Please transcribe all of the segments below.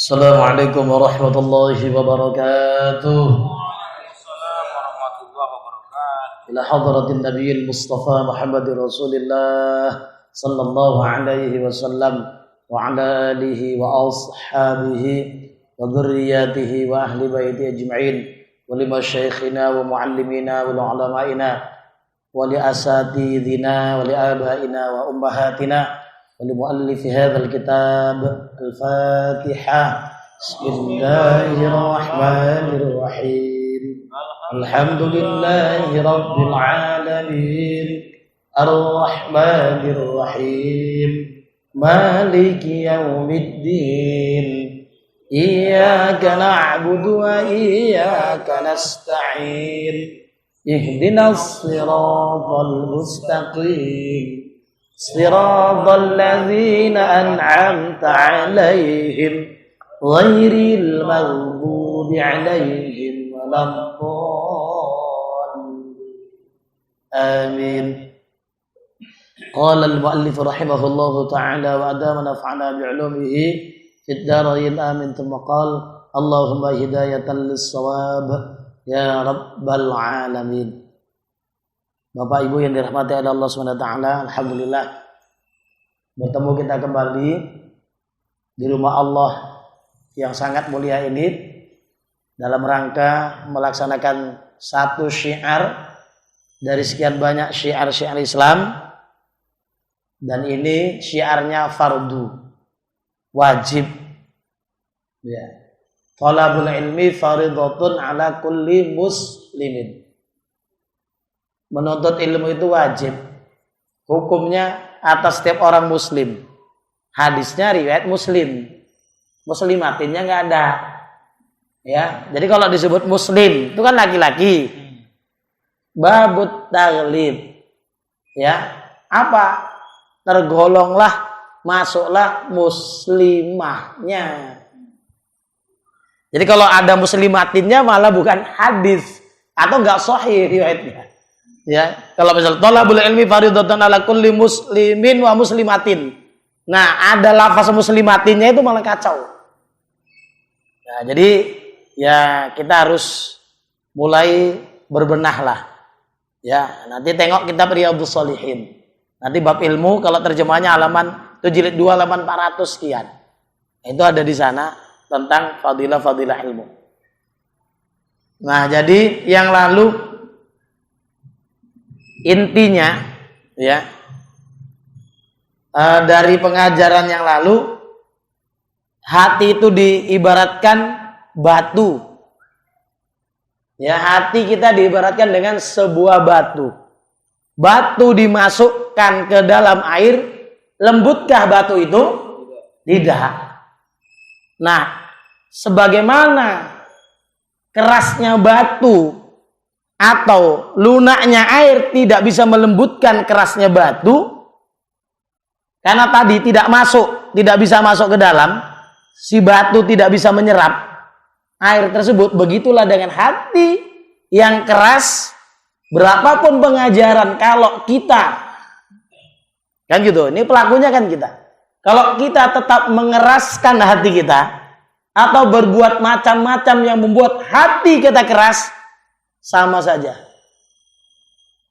Assalamualaikum warahmatullahi wabarakatuh. Waalaikumsalam warahmatullahi wabarakatuh. Ila hadratin nabiyil mustafa Muhammadir Rasulillah sallallahu alaihi wasallam wa ala alihi wa ashabihi wa dhurriyyatihi wa ahli baiti ajma'in wa li masyayikhina wa muallimina wa ulama'ina wa li asatidina wa li abaina wa ummahatina ولمؤلف هذا الكتاب الفاتحة بسم الله الرحمن الرحيم الحمد لله رب العالمين الرحمن الرحيم مالك يوم الدين إياك نعبد وإياك نستعين اهدنا الصراط المستقيم صراط الذين أنعمت عليهم غير المغضوب عليهم ولا الضالين آمين. قال المؤلف رحمه الله تعالى وأدام نفعنا بعلومه في الدارين آمين. ثم قال اللهم هداية للصواب يا رب العالمين. Bapak Ibu yang dirahmati oleh Allah SWT, alhamdulillah bertemu kita kembali di rumah Allah yang sangat mulia ini dalam rangka melaksanakan satu syiar dari sekian banyak syiar-syiar Islam, dan ini syiarnya fardu wajib ya. Talabul ilmi fardhatun ala kulli muslimin. Menuntut ilmu itu wajib, hukumnya atas setiap orang muslim. Hadisnya riwayat Muslim, muslimatinnya nggak ada ya. Jadi kalau disebut muslim itu kan laki-laki. Babut taglib ya, apa, tergolonglah, masuklah muslimahnya. Jadi kalau ada muslimatinnya malah bukan hadis atau nggak sahih riwayatnya. Ya, kalau misal thalabul ilmi fardhatun ala kulli muslimin wa muslimatin. Nah, ada lafaz muslimatinnya itu malah kacau. Nah, jadi ya kita harus mulai berbenah lah. Ya, nanti tengok kitab Riyadhus Shalihin. Nanti bab ilmu kalau terjemahnya halaman 7 jilid 2 halaman 400 sekian. Itu ada di sana tentang fadilah-fadilah ilmu. Nah, jadi yang lalu intinya ya dari pengajaran yang lalu, hati itu diibaratkan batu ya. Hati kita diibaratkan dengan sebuah batu. Batu dimasukkan ke dalam air, lembutkah batu itu? Tidak. Nah, sebagaimana kerasnya batu atau lunaknya air tidak bisa melembutkan kerasnya batu, karena tadi tidak bisa masuk ke dalam, si batu tidak bisa menyerap air tersebut. Begitulah dengan hati yang keras, berapapun pengajaran, kalau kita kan gitu, ini pelakunya kan kita, kalau kita tetap mengeraskan hati kita atau berbuat macam-macam yang membuat hati kita keras, sama saja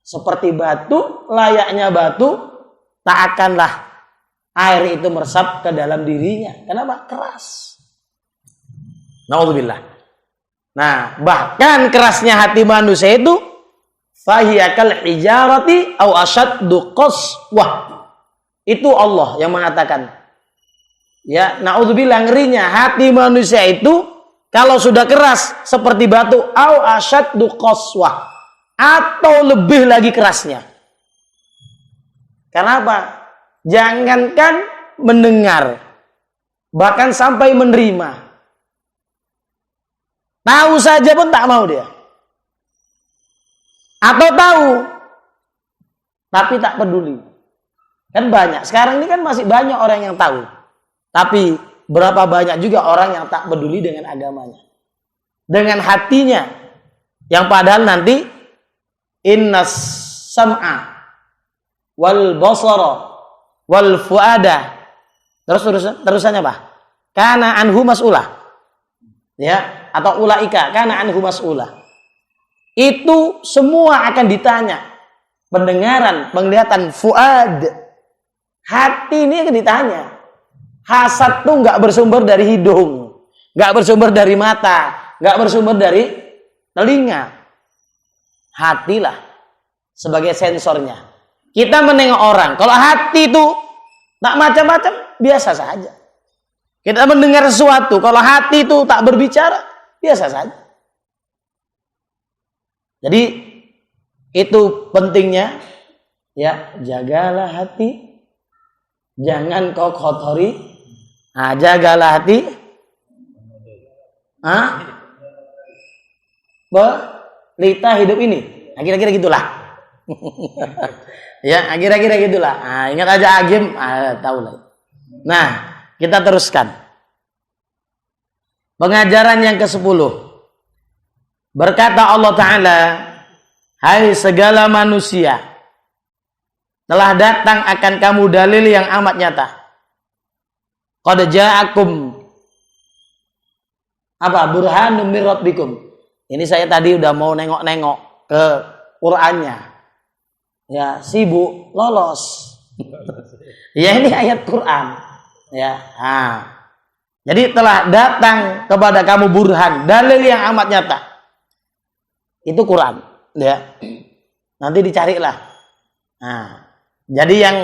seperti batu, layaknya batu, tak akanlah air itu meresap ke dalam dirinya. Kenapa? Keras. Naudzubillah. Nah, bahkan kerasnya hati manusia itu fahiyakal hijarati aw asyaddu qaswah. Itu Allah yang mengatakan. Ya, naudzubillah, ngerinya hati manusia itu kalau sudah keras seperti batu, au asyaddu qaswah, atau lebih lagi kerasnya. Kenapa? Jangankan mendengar, bahkan sampai menerima, tahu saja pun tak mau dia. Atau tahu tapi tak peduli. Kan banyak. Sekarang ini kan masih banyak orang yang tahu, tapi berapa banyak juga orang yang tak peduli dengan agamanya, dengan hatinya, yang padahal nanti innas sam'a wal basara wal fuada, terusannya apa? kana anhu mas'ulah. Ya, atau ulaika kana anhu mas'ulah. Itu semua akan ditanya. Pendengaran, penglihatan, fuad. Hati ini akan ditanya. Hasad tuh nggak bersumber dari hidung, nggak bersumber dari mata, nggak bersumber dari telinga. Hatilah sebagai sensornya. Kita menengok orang. Kalau hati itu tak macam-macam, biasa saja. Kita mendengar sesuatu. Kalau hati itu tak berbicara, biasa saja. Jadi itu pentingnya, ya, jagalah hati, jangan kau kotori. Nah, jagalah hati. Belita hidup ini. Nah, kira-kira gitulah. Ya, kira-kira gitulah. Nah, ingat aja Agim, tahu lah. Nah, kita teruskan. Pengajaran yang ke-10. Berkata Allah Ta'ala, hai segala manusia, telah datang akan kamu dalil yang amat nyata. Qad ja'akum burhanum mir rabbikum. Ini saya tadi udah mau nengok-nengok ke Qur'annya. Ya, sibuk lolos. Ya, ini ayat Qur'an. Ya. Nah. Jadi telah datang kepada kamu burhan, dalil yang amat nyata. Itu Quran, ya. Nanti dicarilah. Nah, jadi yang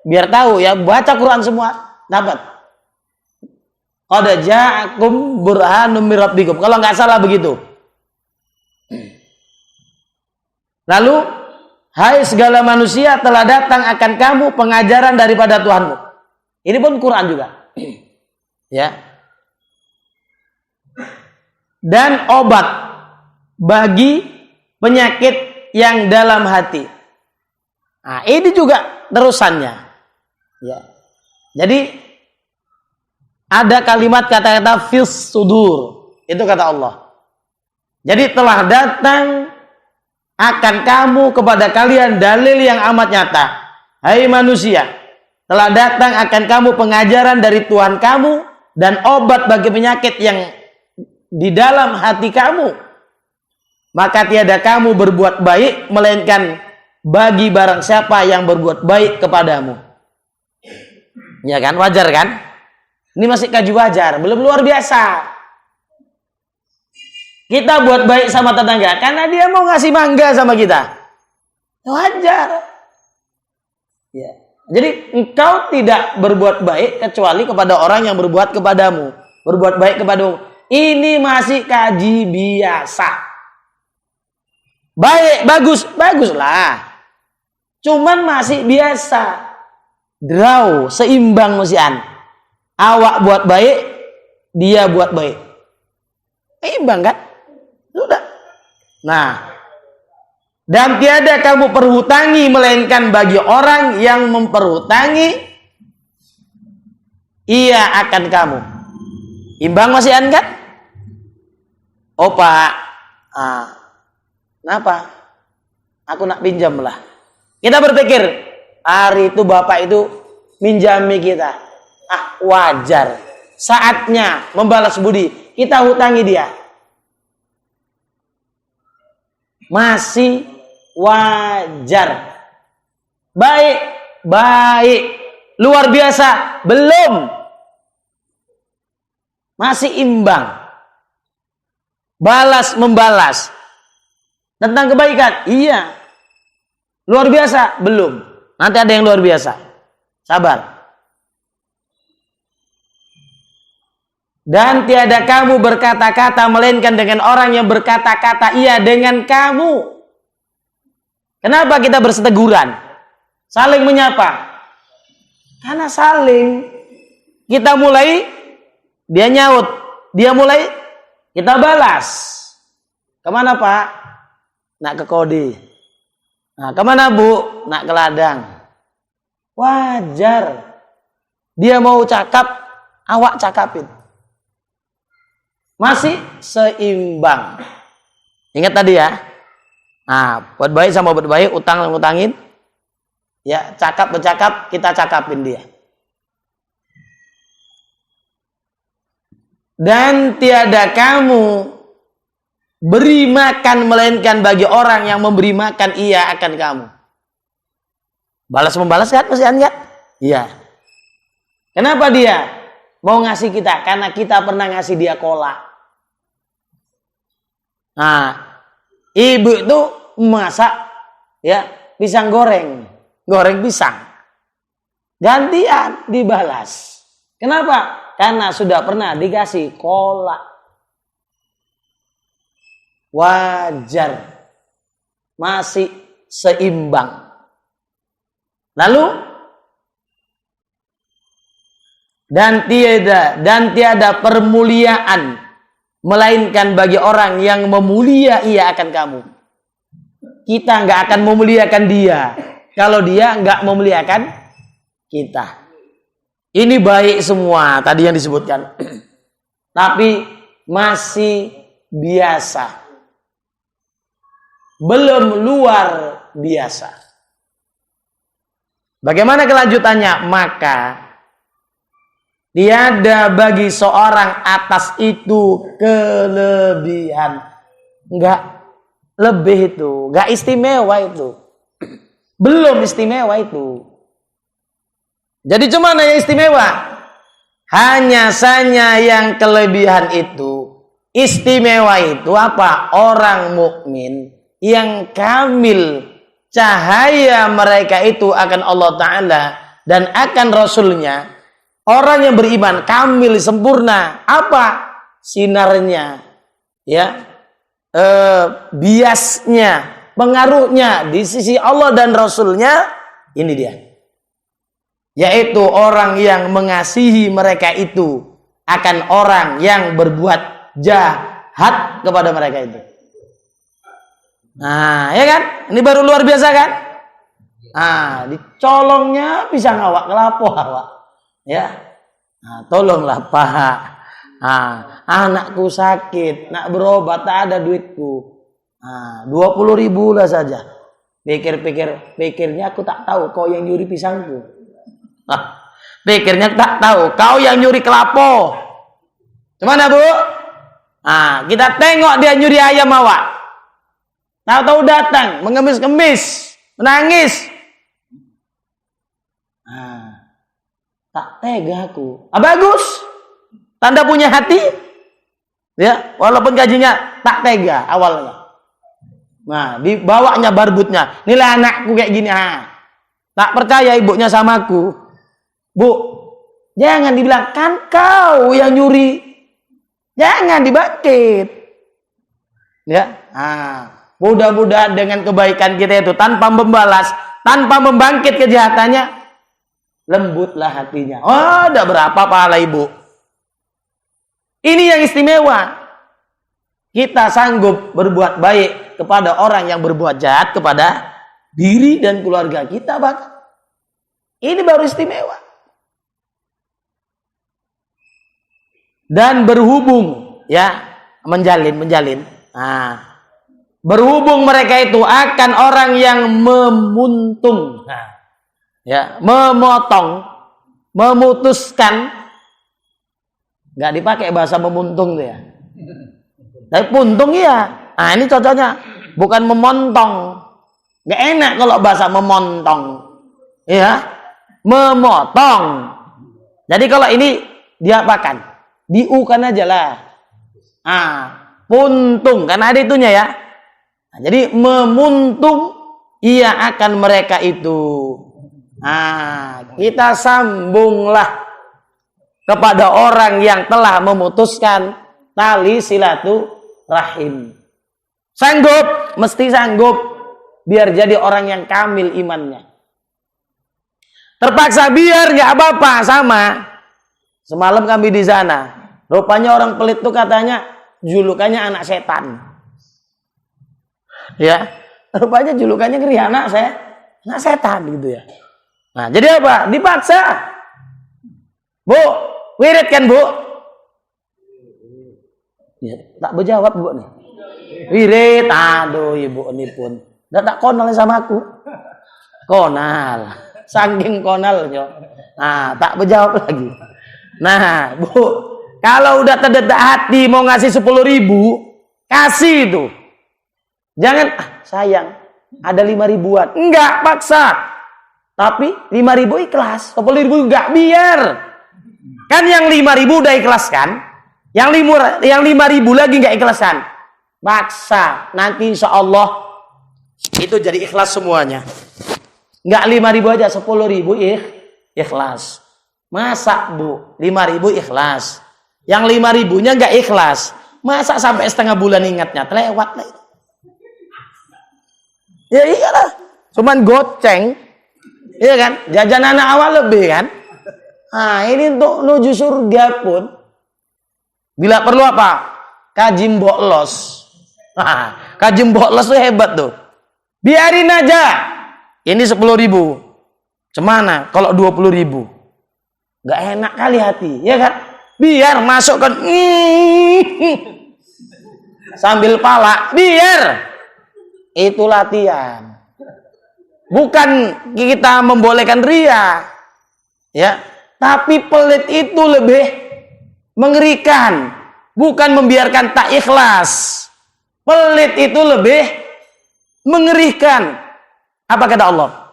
biar tahu ya, baca Quran semua dapat. Qad ja'akum burhanum mir rabbikum. Kalau nggak salah begitu. Lalu, hai segala manusia, telah datang akan kamu pengajaran daripada Tuhanmu. Ini pun Quran juga. Ya. Dan obat bagi penyakit yang dalam hati. Nah, ini juga terusannya. Ya. Jadi ada kalimat kata-kata fis sudur. Itu kata Allah. Jadi telah datang akan kamu kepada kalian dalil yang amat nyata. Hai manusia, telah datang akan kamu pengajaran dari Tuhan kamu dan obat bagi penyakit yang di dalam hati kamu. Maka tiada kamu berbuat baik melainkan bagi barang siapa yang berbuat baik kepadamu. Ya kan, wajar kan? Ini masih kaji wajar, belum luar biasa. Kita buat baik sama tetangga karena dia mau ngasih mangga sama kita. Wajar. Ya. Jadi engkau tidak berbuat baik kecuali kepada orang yang berbuat kepadamu. Berbuat baik kepadamu. Ini masih kaji biasa. Baik, bagus, baguslah. Cuman masih biasa. Draw, seimbang musian. Awak buat baik, dia buat baik. Seimbang kan? Sudah. Nah, dan tiada kamu perhutangi melainkan bagi orang yang memperhutangi, ia akan kamu. Imbang masih kan? Oh Pak, kenapa? Aku nak pinjam lah. Kita berpikir, hari itu Bapak itu minjami kita. Wajar. Saatnya membalas budi. Kita hutangi dia. Masih wajar. Baik, baik. Luar biasa, belum. Masih imbang. Balas membalas. Tentang kebaikan, iya. Luar biasa, belum. Nanti ada yang luar biasa. Sabar. Dan tiada kamu berkata-kata melainkan dengan orang yang berkata-kata iya dengan kamu. Kenapa kita berseteguran? Saling menyapa. Karena saling. Kita mulai, dia nyaut. Dia mulai, kita balas. Kemana Pak? Nak ke Kodi. Nah, kemana Bu? Nak ke ladang. Wajar. Dia mau cakap, awak cakapin. Masih seimbang. Ingat tadi ya. Nah, buat baik sama buat baik, utang sama utangin. Ya, cakap bercakap, kita cakapin dia. Dan tiada kamu beri makan melainkan bagi orang yang memberi makan ia akan kamu. Balas membalas kan kasihan kan? Iya. Kenapa dia mau ngasih kita? Karena kita pernah ngasih dia kolak. Nah, ibu itu masak ya pisang goreng pisang. Gantian dibalas. Kenapa? Karena sudah pernah dikasih kolak. Wajar. Masih seimbang. Lalu dan tiada permuliaan melainkan bagi orang yang memulia ia akan kamu. Kita nggak akan memuliakan dia kalau dia nggak memuliakan kita. Ini baik semua tadi yang disebutkan. Tapi masih biasa. Belum luar biasa. Bagaimana kelanjutannya? Maka tiada bagi seorang atas itu kelebihan. Enggak lebih itu. Enggak istimewa itu. Belum istimewa itu. Jadi cuma yang istimewa. Hanya saja yang kelebihan itu. Istimewa itu apa? Orang mukmin yang kamil cahaya mereka itu akan Allah Ta'ala dan akan Rasulnya. Orang yang beriman kamil sempurna. Apa? Sinarnya. Ya. Biasnya. Pengaruhnya di sisi Allah dan Rasulnya. Ini dia. Yaitu orang yang mengasihi mereka itu akan orang yang berbuat jahat kepada mereka itu. Nah, ya kan? Ini baru luar biasa kan? Ah, dicolongnya bisa ngawak kelapo awak. Ya. Nah, tolonglah Pak. Ah, anakku sakit, nak berobat tak ada duitku. Ah, 20.000 lah saja. Pikirnya aku tak tahu kau yang nyuri pisangku. Ah, pikirnya tak tahu kau yang nyuri kelapo. Gimana, Bu? Ah, kita tengok dia nyuri ayam awak. Tahu-tahu datang, mengemis-kemis, menangis. Nah, tak tega aku. Ah, bagus. Tanda punya hati. Ya, walaupun gajinya tak tega awalnya. Nah, dibawanya barbutnya. Inilah anakku kayak gini. Ah. Tak percaya ibunya sama aku. Bu, jangan dibilang kan kau yang nyuri. Jangan dibangkit. Ya, mudah-mudahan dengan kebaikan kita itu tanpa membalas, tanpa membangkit kejahatannya, lembutlah hatinya. Oh, ada berapa pahala ibu? Ini yang istimewa. Kita sanggup berbuat baik kepada orang yang berbuat jahat kepada diri dan keluarga kita bahkan. Ini baru istimewa. Dan berhubung, ya, menjalin. Nah, berhubung mereka itu akan orang yang memuntung, ya, memotong, memutuskan. Nggak dipakai bahasa memuntung tuh ya. Tapi puntung ya. Nah, ini cocoknya bukan memontong. Nggak enak kalau bahasa memontong, ya, memotong. Jadi kalau ini diapakan? Diukan aja lah. Puntung karena ada itunya ya. Nah, jadi memuntung ia akan mereka itu. Kita sambunglah kepada orang yang telah memutuskan tali silaturahim. Sanggup, mesti sanggup biar jadi orang yang kamil imannya. Terpaksa biar nggak apa-apa sama. Semalam kami di sana. Rupanya orang pelit tuh katanya julukannya anak setan. Ya, rupanya julukannya ngeri anak setan gitu ya. Nah, jadi apa? Dipaksa. Bu, wirid kan, Bu? Ya, tak berjawab, Bu nih. Wirid, aduh ibu ini pun. Tak konal sama aku. Konal. Saking konalnya. Nah, tak berjawab lagi. Nah, Bu, Kalau udah terdetak hati mau ngasih 10.000, kasih itu. Jangan, sayang, ada 5.000-an. Enggak, paksa. Tapi 5.000 ikhlas, 10.000 enggak, biar. Kan yang 5.000 udah ikhlas kan? Yang 5.000 lagi enggak ikhlas kan? Paksa. Nanti insya Allah itu jadi ikhlas semuanya. Enggak 5.000 aja, 10.000 ikhlas. Masa Bu, 5.000 ikhlas. Yang 5.000-nya enggak ikhlas. Masa sampai setengah bulan ingatnya, terlewat lah itu. Ya iyalah, cuman goceng. Iya kan? Jajan anak awal lebih kan? Nah, ini untuk menuju surga pun bila perlu apa? Kaji mbok los. Kaji mbok los tuh hebat tuh. Biarin aja. Ini 10.000. Cemana kalau 20.000? Gak enak kali hati, ya kan? Biar masukkan sambil pala, biar itu latihan. Bukan kita membolehkan ria, ya. Tapi pelit itu lebih mengerikan, bukan membiarkan tak ikhlas. Pelit itu lebih mengerikan. Apa kata Allah?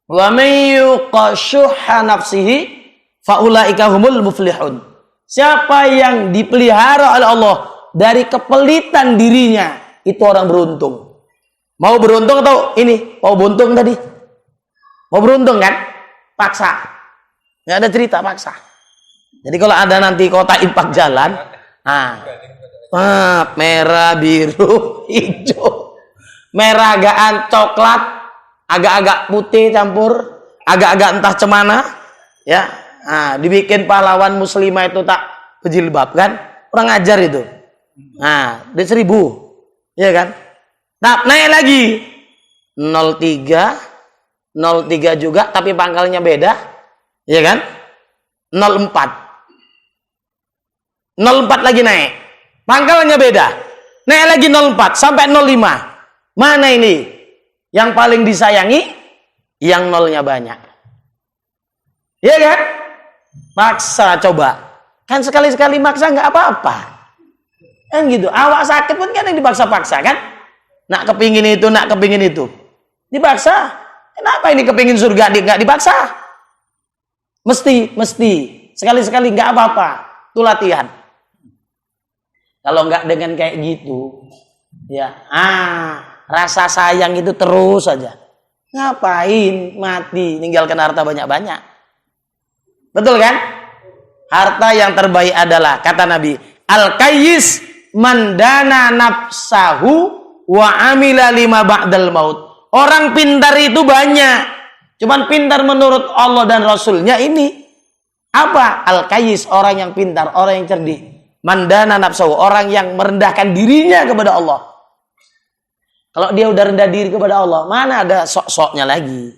Wa may yuqashuha nafsihi faulaika humul muflihun. Siapa yang dipelihara oleh Allah dari kepelitan dirinya, itu orang beruntung. Mau beruntung atau ini? Mau buntung tadi? Mau beruntung kan? Paksa. Nggak ada cerita, paksa. Jadi kalau ada nanti kota impak jalan, merah, biru, hijau, merah agakan coklat, agak-agak putih campur, agak-agak entah cemana, ya. Nah, dibikin pahlawan muslimah itu tak berjilbab kan? Kurang ajar itu. Nah, di 1.000, ya kan? Nah, naik lagi 03 juga, tapi pangkalnya beda, ya kan? 04 lagi naik, pangkalnya beda, naik lagi 04 sampai 05. Mana ini yang paling disayangi? Yang nolnya banyak, ya kan? Maksa coba, kan sekali-sekali maksa nggak apa-apa, kan gitu. Awak sakit pun kan yang dipaksa-paksa kan? Nak kepingin itu, nak kepingin itu, dipaksa. Kenapa ini kepingin surga nggak dipaksa? Mesti sekali-sekali nggak apa-apa, itu latihan. Kalau nggak dengan kayak gitu, ya rasa sayang itu terus saja. Ngapain mati ninggalkan harta banyak-banyak? Betul kan? Harta yang terbaik adalah, kata Nabi, al-qayyis mandana nafsahu wa amila lima ba'dal maut. Orang pintar itu banyak, cuman pintar menurut Allah dan Rasulnya ini apa? Al-qayyis, orang yang pintar, orang yang cerdik. Mandana nafsahu, orang yang merendahkan dirinya kepada Allah. Kalau dia udah rendah diri kepada Allah, mana ada sok-soknya lagi?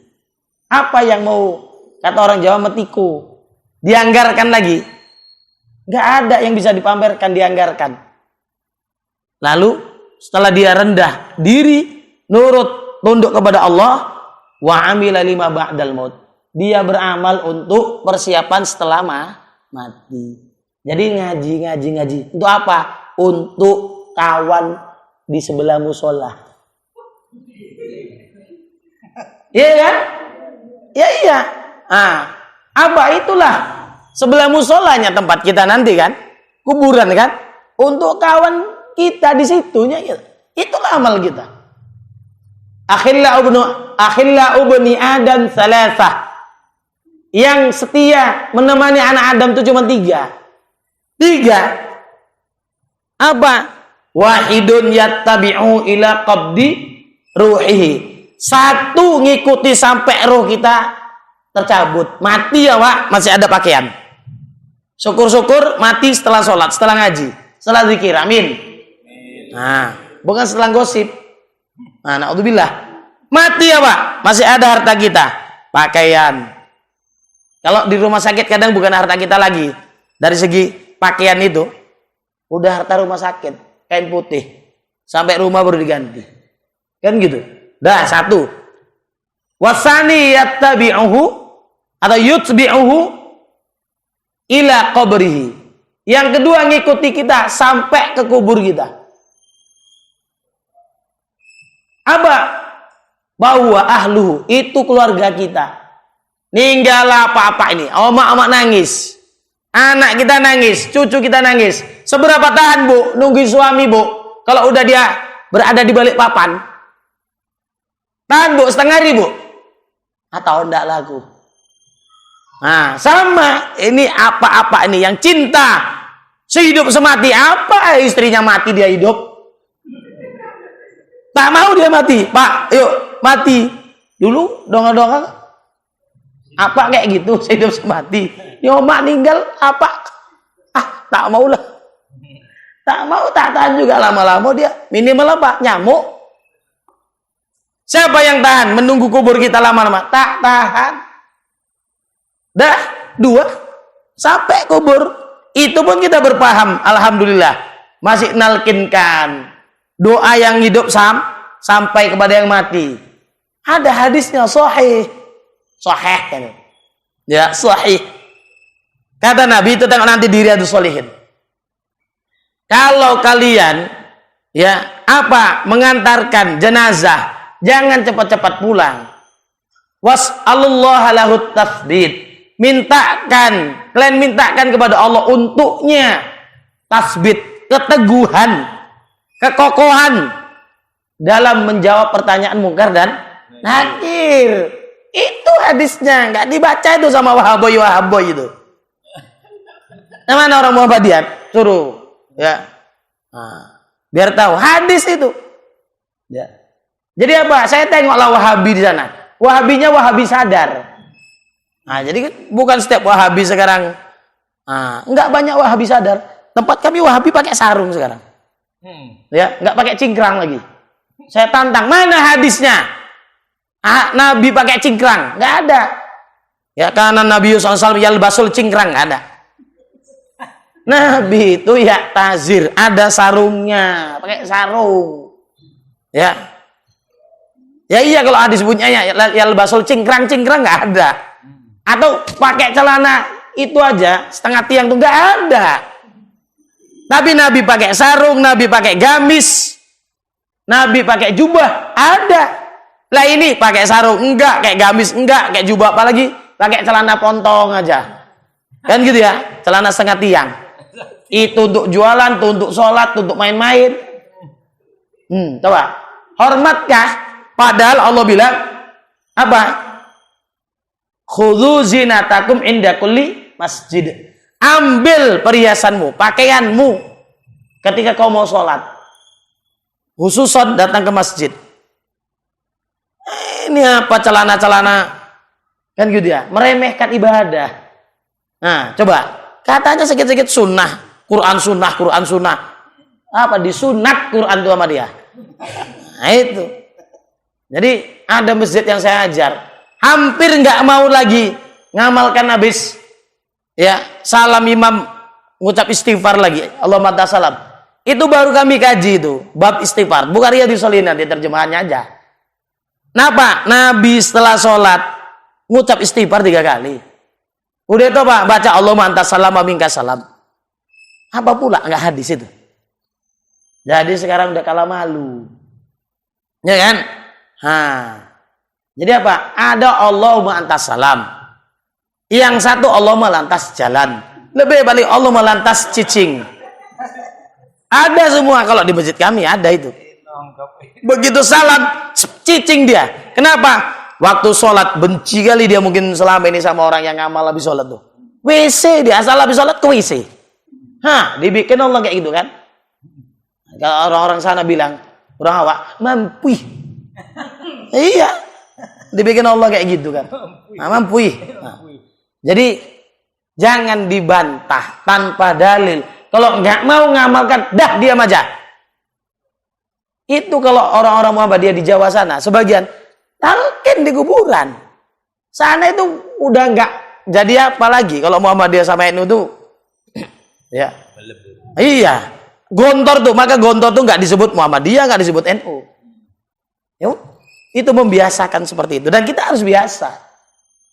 Apa yang mau, kata orang Jawa, metiku, dianggarkan lagi? Gak ada yang bisa dipamerkan, dianggarkan. Lalu setelah dia rendah diri, nurut, tunduk kepada Allah, wa amila lima ba'dal maut, dia beramal untuk persiapan setelah mati. Jadi ngaji. Untuk apa? Untuk kawan di sebelah musola. Iya kan? Ya iya. Apa itulah sebelah musolanya tempat kita nanti kan? Kuburan kan? Untuk kawan kita di situnya, itulah amal kita. Akhillau bani Adam salasah. Yang setia menemani anak Adam itu cuma 3. Apa? Wahidun yattabi'u ila qabdi ruhihi. 1 ngikuti sampai roh kita tercabut. Mati ya Pak, masih ada pakaian. Syukur-syukur mati setelah sholat, setelah ngaji, setelah zikir. Amin. Nah, bukan setelah gosip. Nah, naudzubillah. Mati ya Pak, masih ada harta kita, pakaian. Kalau di rumah sakit kadang bukan harta kita lagi. Dari segi pakaian itu udah harta rumah sakit, kain putih. Sampai rumah baru diganti. Kan gitu. Dah 1. Wasani yattabi'uhu atau yutbi'uhu ila qabrihi. Yang kedua ngikuti kita sampai ke kubur kita. Apa? Bahwa ahlu itu keluarga kita. Ninggal apa-apa ini. Omak-omak nangis. Anak kita nangis. Cucu kita nangis. Seberapa tahan, Bu? Nunggu suami, Bu. Kalau udah dia berada di balik papan. Tahan, Bu. Setengah hari, Bu. Atau enggak laku. Nah, sama. Ini apa-apa ini. Yang cinta. Sehidup semati. Apa istrinya mati dia hidup? Tak mau dia mati. Pak, yuk mati. Dulu dongeng-dongeng. Apa kayak gitu? Sehidup semati. Nyomak ninggal apa? Tak mau lah. Tak mau, tak tahan juga lama-lama dia. Minimal apa? Nyamuk. Siapa yang tahan? Menunggu kubur kita lama-lama? Tak tahan. Dah, 2. Sampai kubur. Itu pun kita berpaham. Alhamdulillah. Masih nalkinkan. Doa yang hidup sampai kepada yang mati. Ada hadisnya sahih. Sahih kan. Ya, sahih. Kata Nabi itu tengok nanti di Riyadhus Shalihin. Kalau kalian mengantarkan jenazah, jangan cepat-cepat pulang. Was'alullaha lahut tatsbit. Kalian mintakan kepada Allah untuknya tasbit, keteguhan, kekokohan dalam menjawab pertanyaan mungkar dan nakir. Itu hadisnya, nggak dibaca itu sama wahaboy itu. Mana orang Muhammadiyah? Suruh ya. Nah, biar tahu hadis itu. Ya. Jadi apa? Saya tengoklah Wahabi di sana. Wahabinya Wahabi sadar. Nah, jadi bukan setiap Wahabi sekarang. Enggak banyak Wahabi sadar. Tempat kami Wahabi pakai sarung sekarang. Ya, enggak pakai cingkrang lagi. Saya tantang, mana hadisnya? Nabi pakai cingkrang, enggak ada. Ya, karena Nabi SAW yalbasul cingkrang, enggak ada. Nabi itu ya tazir, ada sarungnya, pakai sarung. Ya. Ya iya kalau hadis bunyinya yalbasul cingkrang enggak ada. Atau pakai celana itu aja setengah tiang tuh nggak ada. Tapi Nabi pakai sarung, Nabi pakai gamis, Nabi pakai jubah, ada. Lah ini pakai sarung enggak, kayak gamis enggak, kayak jubah apalagi pakai celana pontong aja. Kan gitu ya, celana setengah tiang. Itu untuk jualan, itu untuk sholat, itu untuk main-main. Coba, hormatkah? Padahal Allah bilang apa? Khudzu zinatakum inda kulli masjid. Ambil perhiasanmu, pakaianmu ketika kau mau sholat. Khususon datang ke masjid. Ini apa celana-celana? Kan gitu ya, meremehkan ibadah. Nah, coba. Katanya sedikit-sedikit sunnah. Quran sunnah. Apa disunat Quran itu sama dia? Nah, itu. Jadi ada masjid yang saya ajar. Hampir nggak mau lagi ngamalkan habis ya salam imam ngucap istighfar lagi Allahumma salam. Itu baru kami kaji itu bab istighfar, bukan Riyadhus Shalihin di terjemahannya aja. Kenapa? Nabi setelah sholat ngucap istighfar 3 kali. Udah itu Pak, baca Allahumma antas salam wa minkas salam. Apa pula nggak hadis itu? Jadi sekarang udah kalah malu. Ya kan? Jadi apa? Ada Allahumma antas salam. Yang satu Allahumma lantas jalan. Lebih balik Allahumma lantas cicing. Ada semua kalau di masjid kami ada itu. Begitu salam cicing dia. Kenapa? Waktu sholat benci kali dia mungkin selama ini sama orang yang ngamal habis sholat tuh. WC dia asal habis sholat ke WC. Dibikin Allah kayak gitu kan? Kalau orang-orang sana bilang orang awak mampu. Iya. Dibikin Allah kayak gitu kan. Mampu. Jadi jangan dibantah tanpa dalil. Kalau nggak mau ngamalkan, dah diam aja. Itu kalau orang-orang Muhammadiyah di Jawa sana, sebagian talqin di kuburan. Sana itu udah nggak jadi apa lagi. Kalau Muhammadiyah sama NU tuh, ya, iya, gontor tuh. Maka gontor tuh nggak disebut Muhammadiyah, nggak disebut NU. Ya, itu membiasakan seperti itu dan kita harus biasa.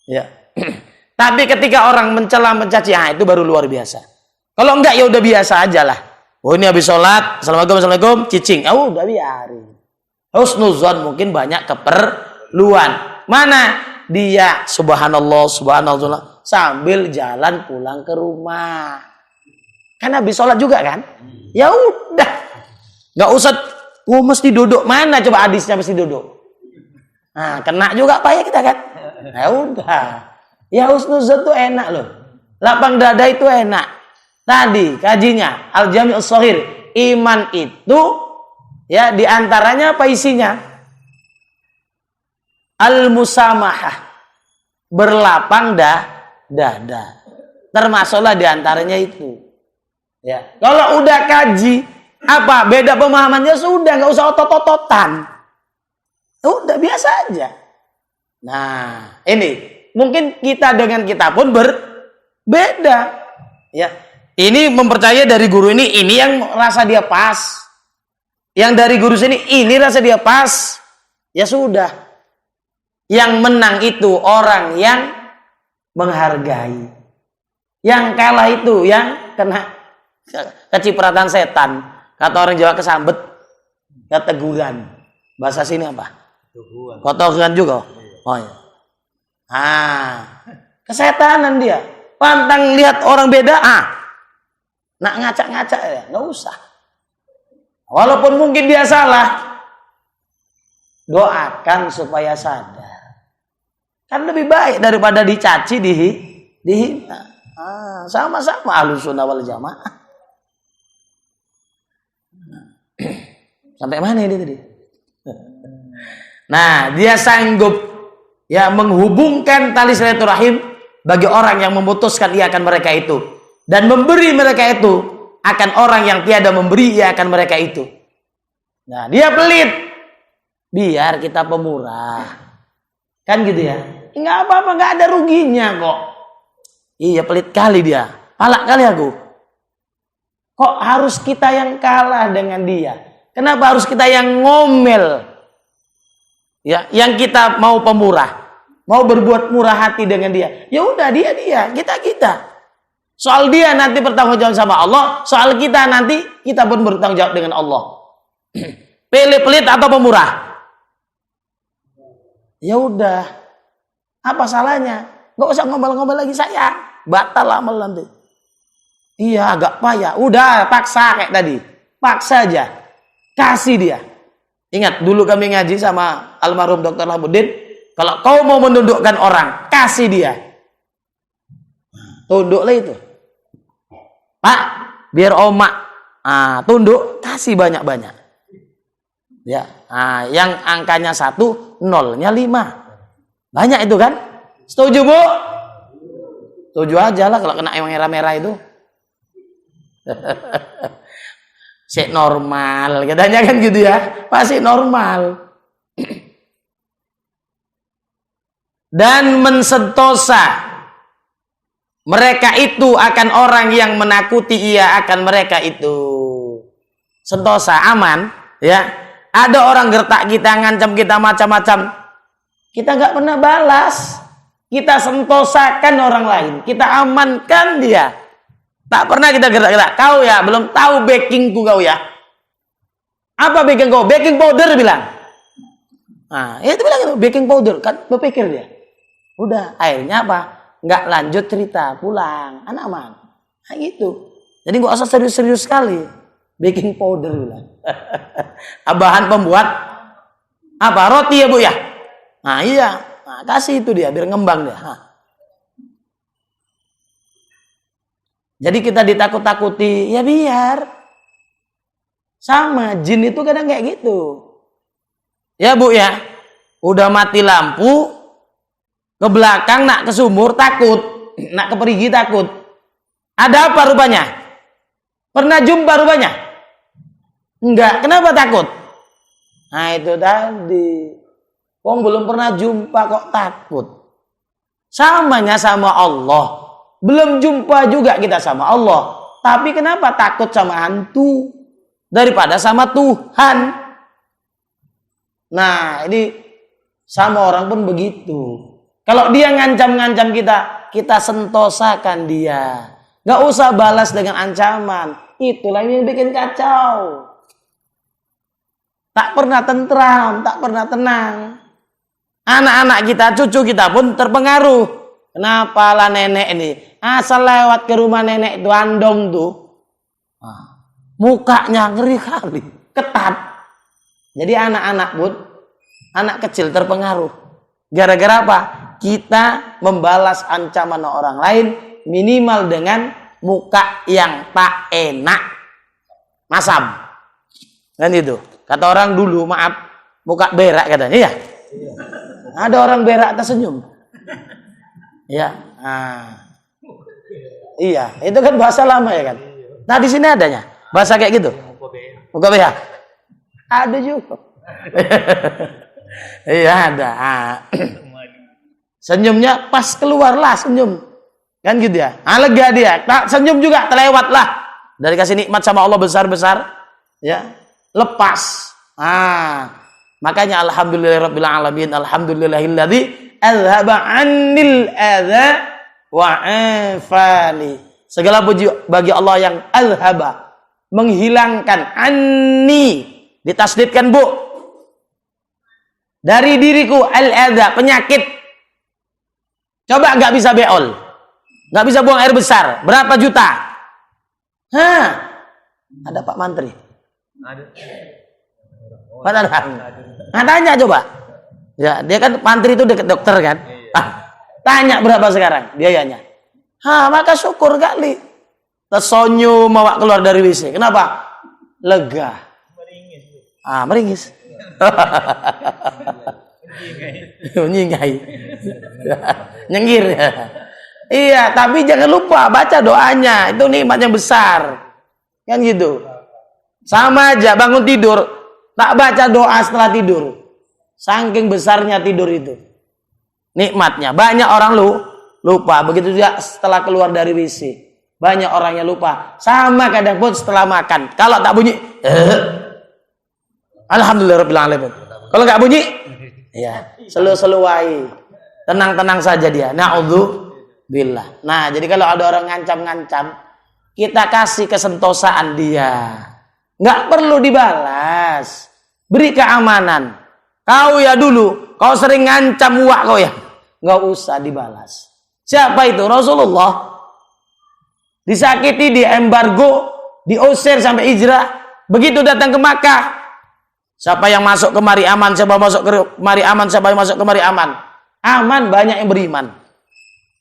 Ya. Tapi ketika orang mencela mencaci, itu baru luar biasa. Kalau enggak ya udah biasa aja lah. Oh ini habis sholat, assalamualaikum, cicing. Oh udah biarin. Husnuzon mungkin banyak keperluan. Mana dia subhanallah sambil jalan pulang ke rumah. Kan habis sholat juga kan? Ya udah. Nggak usah mesti duduk. Mana coba hadisnya mesti duduk? Nah, kena juga apa ya kita kan? Ya udah. Ya husnuzon tuh enak loh. Lapang dada itu enak. Tadi kajinya Al-Jami'us Shaghir, iman itu ya diantaranya apa isinya? Al-musamahah, berlapang dada. Termasuklah diantaranya itu. Ya, kalau udah kaji apa beda pemahamannya sudah nggak usah otot-ototan. Udah biasa aja. Nah, ini mungkin kita dengan kita pun berbeda. Ya. Ini mempercayai dari guru ini yang rasa dia pas. Yang dari guru sini ini rasa dia pas. Ya sudah. Yang menang itu orang yang menghargai. Yang kalah itu yang kena kecipratan setan. Kata orang Jawa kesambet. Keteguran. Bahasa sini apa? Kotoran juga. Oh ya. Kesetanan dia. Pantang lihat orang beda. Nak ngacak-ngacak ya, nggak usah. Walaupun mungkin dia salah, doakan supaya sadar. Kan lebih baik daripada dicaci, dihina. Sama-sama Ahlussunnah wal Jamaah. Sampai mana ini tadi? Nah, dia sanggup ya menghubungkan tali silaturahim bagi orang yang memutuskan ia akan mereka itu. Dan memberi mereka itu akan orang yang tiada memberi ia akan mereka itu. Nah dia pelit. Biar kita pemurah. Kan gitu ya. Nggak apa-apa, nggak ada ruginya kok. Iya pelit kali dia. Palak kali aku. Kok harus kita yang kalah dengan dia? Kenapa harus kita yang ngomel? Ya, yang kita mau pemurah. Mau berbuat murah hati dengan dia. Ya udah dia, kita. Soal dia nanti bertanggung jawab sama Allah, soal kita nanti kita pun bertanggung jawab dengan Allah. Pilih pelit atau pemurah? Ya udah. Apa salahnya? Gak usah ngomel-ngomel lagi saya. Batal amal nanti. Iya agak payah. Udah paksa kayak tadi. Paksa aja. Kasih dia. Ingat dulu kami ngaji sama almarhum Dr. Labuddin. Kalau kau mau menundukkan orang, kasih dia. Tunduklah itu. Pak, biar omak tunduk, kasih banyak-banyak. Ya, yang angkanya 1, nolnya 5. Banyak itu kan? Setuju Bu? Setuju aja lah kalau kena yang merah-merah itu. Sik normal, katanya kan gitu ya. Pasti normal. Dan mensentosa mereka itu akan orang yang menakuti ia akan mereka itu. Sentosa, aman. Ya, ada orang gertak kita, ngancam kita macam-macam. Kita nggak pernah balas. Kita sentosakan orang lain. Kita amankan dia. Tak pernah kita gerak-gerak. Kau ya belum tahu backingku kau ya. Apa backing kau? Baking powder bilang. Ya itu bilang itu baking powder. Kan berpikir dia. Udah, akhirnya apa? Nggak lanjut cerita, pulang, aman. Nah gitu. Jadi nggak usah serius-serius sekali. Baking powder bilang. Bahan pembuat apa? Roti ya Bu ya? Nah iya. Nah, kasih itu dia biar ngembang dia. Jadi kita ditakut-takuti, ya biar. Sama jin itu kadang kayak gitu. Ya Bu ya. Udah mati lampu, ke belakang nak ke sumur takut, nak ke perigi takut. Ada apa rupanya? Pernah jumpa rupanya? Enggak, kenapa takut? Nah itu tadi. Wong belum pernah jumpa kok takut. Samanya sama Allah. Belum jumpa juga kita sama Allah. Tapi kenapa takut sama hantu daripada sama Tuhan? Nah ini sama orang pun begitu. Kalau dia ngancam-ngancam kita, kita sentosakan dia. Nggak usah balas dengan ancaman. Itulah yang bikin kacau. Tak pernah tentram, tak pernah tenang. Anak-anak kita, cucu kita pun terpengaruh. Kenapa lah nenek ini? Asal lewat ke rumah nenek itu andong tuh. Mukanya ngeri kali. Ketat. Jadi anak-anak pun, anak kecil terpengaruh. Gara-gara apa? Kita membalas ancaman orang lain minimal dengan muka yang tak enak. Masam. Kan itu. Kata orang dulu, maaf, muka berak katanya. Iya. Ada orang berak tersenyum. Ya. Iya, itu kan bahasa lama ya kan. Nah, di sini adanya bahasa kayak gitu. Muka berak. Ada juga. Iya, ada. Senyumnya pas keluarlah senyum. Kan gitu ya. Lega dia. Tak senyum juga terlewat lah. Dari kasih nikmat sama Allah besar-besar, ya. Lepas. Makanya alhamdulillahirabbil alamin, alhamdulillahilladzi azhaba 'anil adza wa 'afani. Segala puji bagi Allah yang azhaba, menghilangkan, anni ditasdidkan Bu, dari diriku al-adza, penyakit. Coba nggak bisa beol, nggak bisa buang air besar, berapa juta? Ada Pak Mantri? Ada. Nah, tanya coba. Ya, dia kan mantri itu dekat dokter kan? Tanya berapa sekarang biayanya? Maka syukur kali. Tersonyu mawa keluar dari WC. Kenapa? Lega. Meringis. Menyingai. Nyengir. Iya, tapi jangan lupa baca doanya. Itu nikmat yang besar. Kan gitu. Sama aja bangun tidur, tak baca doa setelah tidur. Saking besarnya tidur itu. Nikmatnya. Banyak orang lupa. Begitu juga setelah keluar dari WC. Banyak orang yang lupa. Sama kadang pun setelah makan. Kalau tak bunyi, alhamdulillahirabbil alamin. Kalau nggak bunyi, ya selu-seluai. Tenang-tenang saja dia. Na'udzubillah. Nah, jadi kalau ada orang ngancam-ngancam, kita kasih kesentosaan dia. Nggak perlu dibalas. Beri keamanan. Kau ya dulu, kau sering ngancam uak kau ya. Nggak usah dibalas. Siapa itu? Rasulullah. Disakiti, diembargo, diusir sampai hijrah. Begitu datang ke Makkah. Siapa yang masuk kemari aman, siapa masuk kemari aman, siapa yang masuk kemari aman. Aman, banyak yang beriman.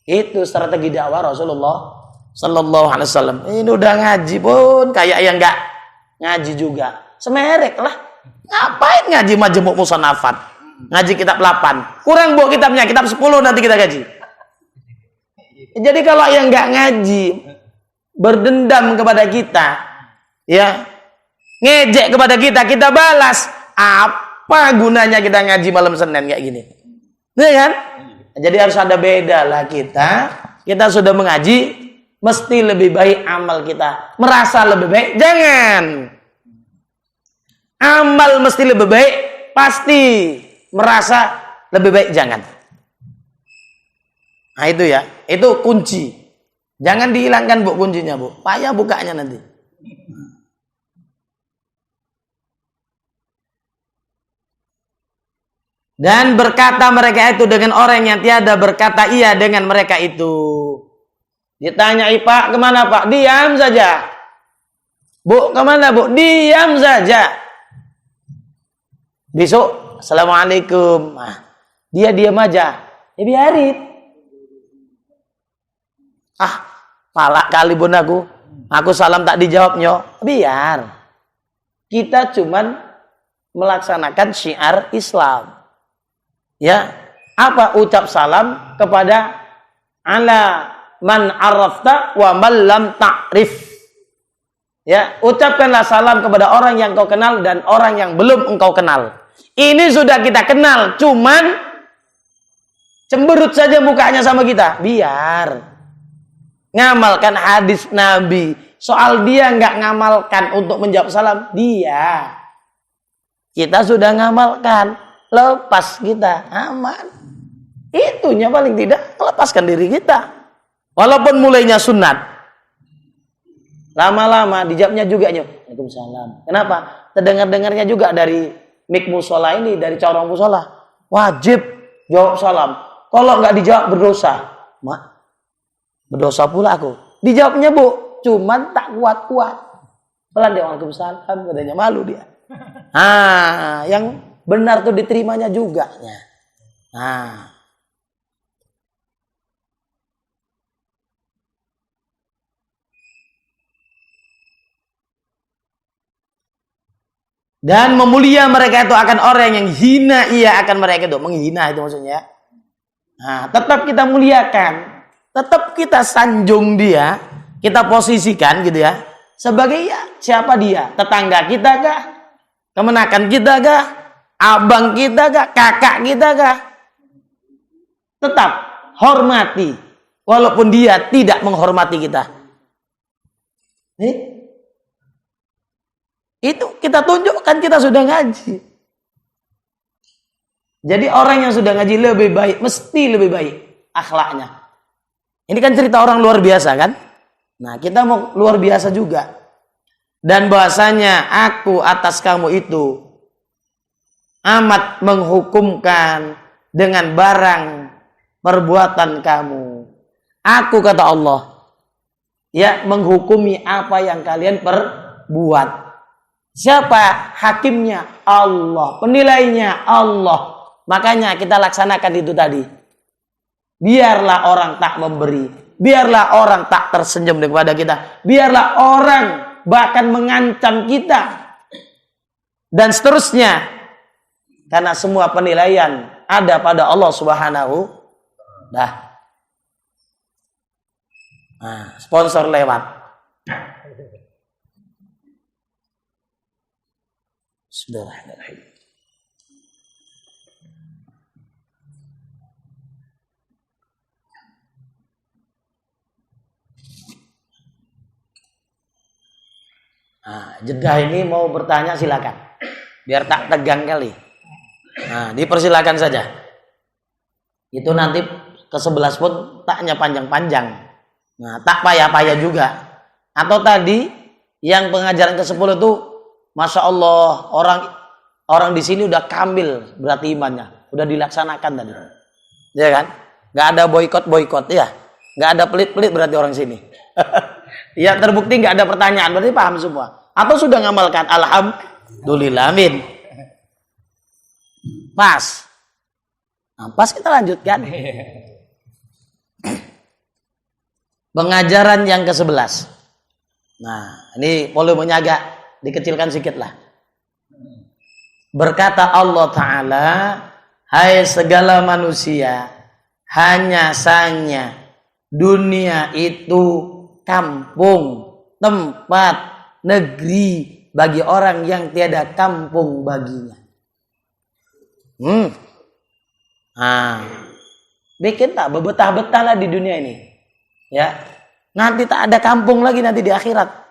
Itu strategi dakwah Rasulullah Sallallahu Alaihi Wasallam. Ini udah ngaji pun kayak yang nggak ngaji juga. Semerek lah. Ngapain ngaji majmuk musannafat? Ngaji kitab 8. Kurang Bu kitabnya, kitab 10 nanti kita ngaji. Jadi kalau yang nggak ngaji, berdendam kepada kita, ya, ngejek kepada kita, kita balas. Apa gunanya kita ngaji malam Senin kayak gini? Iya kan? Jadi harus ada beda lah kita. Kita sudah mengaji, mesti lebih baik amal kita. Merasa lebih baik, jangan. Amal mesti lebih baik, pasti. Merasa lebih baik, jangan. Nah itu ya, itu kunci. Jangan dihilangkan Bu kuncinya Bu. Payah bukanya nanti. Dan berkata mereka itu dengan orang yang tiada berkata iya dengan mereka itu. Ditanya, Pak kemana Pak? Diam saja. Bu kemana Bu? Diam saja. Besok Assalamualaikum. Dia diam aja. Ya biarin. Palak kali pun aku. Aku salam tak dijawabnya. Biar. Kita cuman melaksanakan syiar Islam. Ya, apa ucap salam kepada ala man arafta wa man lam ta'rif. Ya, ucapkanlah salam kepada orang yang kau kenal dan orang yang belum engkau kenal. Ini sudah kita kenal, cuman cemberut saja mukanya sama kita. Biar ngamalkan hadis Nabi. Soal dia nggak ngamalkan untuk menjawab salam, dia. Kita sudah ngamalkan. Lepas kita aman. Itunya paling tidak lepaskan diri kita. Walaupun mulainya sunat, Lama-lama dijawabnya juga Waalaikumsalam. Kenapa? Terdengar-dengarnya juga dari mik musola ini, dari corong musola. Wajib jawab salam. Kalau nggak dijawab berdosa. Mak, berdosa pula aku. Dijawabnya Bu, cuman tak kuat-kuat. Pelan dia, Waalaikumsalam, katanya malu dia. Yang benar tuh diterimanya juga. Dan memulia mereka itu akan orang yang hina ia akan mereka itu. Menghina itu maksudnya. Tetap kita muliakan. Tetap kita sanjung dia. Kita posisikan gitu ya. Sebagai siapa dia? Tetangga kita kah? Kemenakan kita kah? Abang kita kah? Kakak kita kah? Tetap hormati. Walaupun dia tidak menghormati kita. Itu kita tunjukkan kita sudah ngaji. Jadi orang yang sudah ngaji lebih baik, mesti lebih baik akhlaknya. Ini kan cerita orang luar biasa kan? Nah, kita mau luar biasa juga. Dan bahasanya aku atas kamu itu amat menghukumkan dengan barang perbuatan kamu. Aku kata Allah, menghukumi apa yang kalian perbuat. Siapa hakimnya? Allah. Penilainya Allah. Makanya kita laksanakan itu tadi. Biarlah orang tak memberi. Biarlah orang tak tersenyum kepada kita. Biarlah orang bahkan mengancam kita. Dan seterusnya. Karena semua penilaian ada pada Allah Subhanahu. Sponsor lewat. Bismillahirrahmanirrahim. Jeda ini mau bertanya silakan. Biar tak tegang kali. Dipersilakan saja. Itu nanti ke-11 pun taknya panjang-panjang. Tak payah-payah juga. Atau tadi yang pengajaran ke-10 itu Masya Allah, orang di sini udah kamil berarti imannya, udah dilaksanakan tadi, ya kan? Nggak ada boikot ya, nggak ada pelit-pelit berarti orang sini. Ya terbukti nggak ada pertanyaan, berarti paham semua. Atau sudah ngamalkan? Alhamdulillah, amin. Pas kita lanjutkan. Pengajaran yang ke-11. Ini volumenya agak dikecilkan sedikit lah. Berkata Allah Ta'ala, hai segala manusia, hanya saja dunia itu kampung, tempat, negeri bagi orang yang tiada kampung baginya. Bikin tak bebetah-betah lah di dunia ini. Ya, nanti tak ada kampung lagi nanti di akhirat.